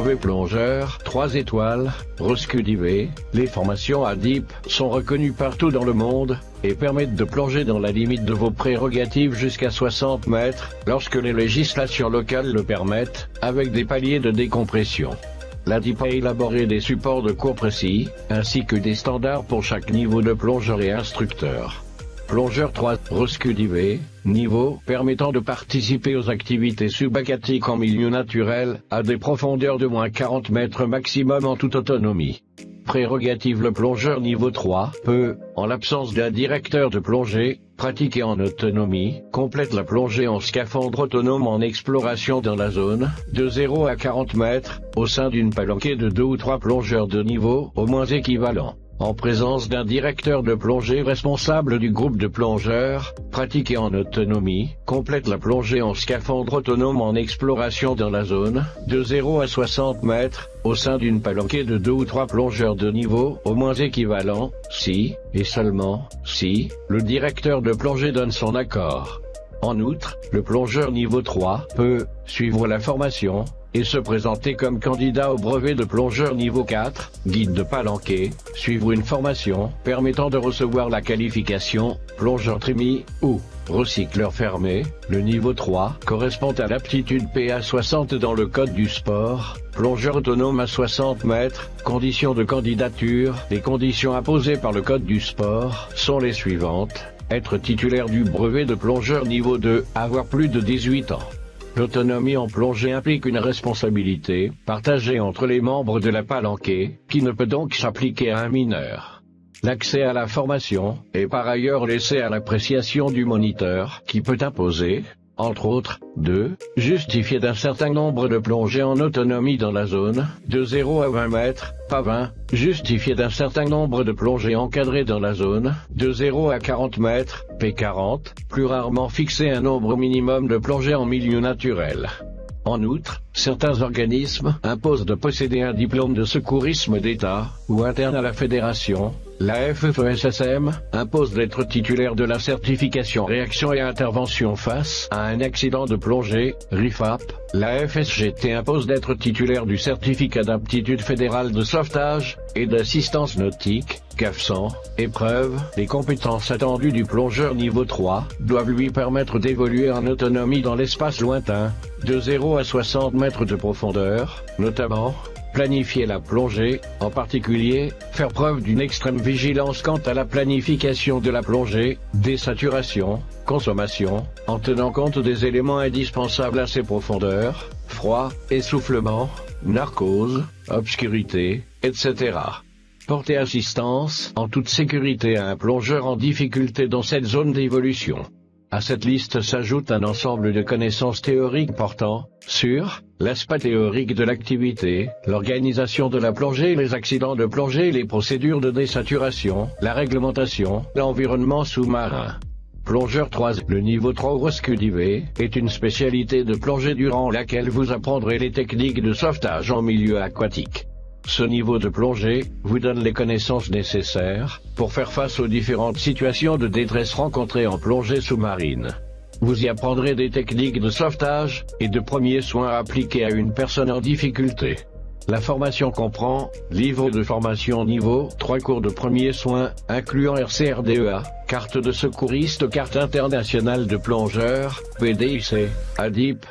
brevet plongeur 3 étoiles, rescudivé. Les formations ADIP sont reconnues partout dans le monde et permettent de plonger dans la limite de vos prérogatives jusqu'à 60 mètres, lorsque les législations locales le permettent, avec des paliers de décompression. L'ADIP a élaboré des supports de cours précis, ainsi que des standards pour chaque niveau de plongeur et instructeur. Plongeur 3, rescudivé, niveau permettant de participer aux activités subaquatiques en milieu naturel, à des profondeurs de moins 40 mètres maximum en toute autonomie. Prérogative: le plongeur niveau 3 peut, en l'absence d'un directeur de plongée, pratiquer en autonomie, complète la plongée en scaphandre autonome en exploration dans la zone, de 0 à 40 mètres, au sein d'une palanquée de 2 ou 3 plongeurs de niveau au moins équivalent. En présence d'un directeur de plongée responsable du groupe de plongeurs, pratiquer en autonomie, complète la plongée en scaphandre autonome en exploration dans la zone, de 0 à 60 mètres, au sein d'une palanquée de 2 ou 3 plongeurs de niveau au moins équivalent, si, et seulement, si, le directeur de plongée donne son accord. En outre, le plongeur niveau 3 peut suivre la formation et se présenter comme candidat au brevet de plongeur niveau 4, guide de palanquée, suivre une formation permettant de recevoir la qualification plongeur trémie ou recycleur fermé. Le niveau 3 correspond à l'aptitude PA 60 dans le code du sport. Plongeur autonome à 60 mètres, conditions de candidature. Les conditions imposées par le code du sport sont les suivantes: être titulaire du brevet de plongeur niveau 2, avoir plus de 18 ans. L'autonomie en plongée implique une responsabilité partagée entre les membres de la palanquée, qui ne peut donc s'appliquer à un mineur. L'accès à la formation est par ailleurs laissé à l'appréciation du moniteur, qui peut imposer, entre autres, de justifier d'un certain nombre de plongées en autonomie dans la zone, de 0 à 20 mètres, pas 20, justifier d'un certain nombre de plongées encadrées dans la zone, de 0 à 40 mètres, P40, plus rarement fixer un nombre minimum de plongées en milieu naturel. En outre, certains organismes imposent de posséder un diplôme de secourisme d'État, ou interne à la fédération. La FFESSM impose d'être titulaire de la certification réaction et intervention face à un accident de plongée, RIFAP. La FSGT impose d'être titulaire du certificat d'aptitude fédérale de sauvetage et d'assistance nautique, CAFSAN. Épreuve, les compétences attendues du plongeur niveau 3 doivent lui permettre d'évoluer en autonomie dans l'espace lointain, de 0 à 60 mètres de profondeur, notamment planifier la plongée, en particulier, faire preuve d'une extrême vigilance quant à la planification de la plongée, désaturation, consommation, en tenant compte des éléments indispensables à ces profondeurs, froid, essoufflement, narcose, obscurité, etc. Porter assistance, en toute sécurité à un plongeur en difficulté dans cette zone d'évolution. À cette liste s'ajoute un ensemble de connaissances théoriques portant sur l'aspect théorique de l'activité, l'organisation de la plongée, les accidents de plongée, les procédures de désaturation, la réglementation, l'environnement sous-marin. Plongeur 3, le niveau 3 rescudivé, est une spécialité de plongée durant laquelle vous apprendrez les techniques de sauvetage en milieu aquatique. Ce niveau de plongée vous donne les connaissances nécessaires pour faire face aux différentes situations de détresse rencontrées en plongée sous-marine. Vous y apprendrez des techniques de sauvetage et de premiers soins appliqués à une personne en difficulté. La formation comprend livre de formation niveau 3, cours de premiers soins, incluant RCRDEA, carte de secouriste, carte internationale de plongeur, PDIC, ADIP,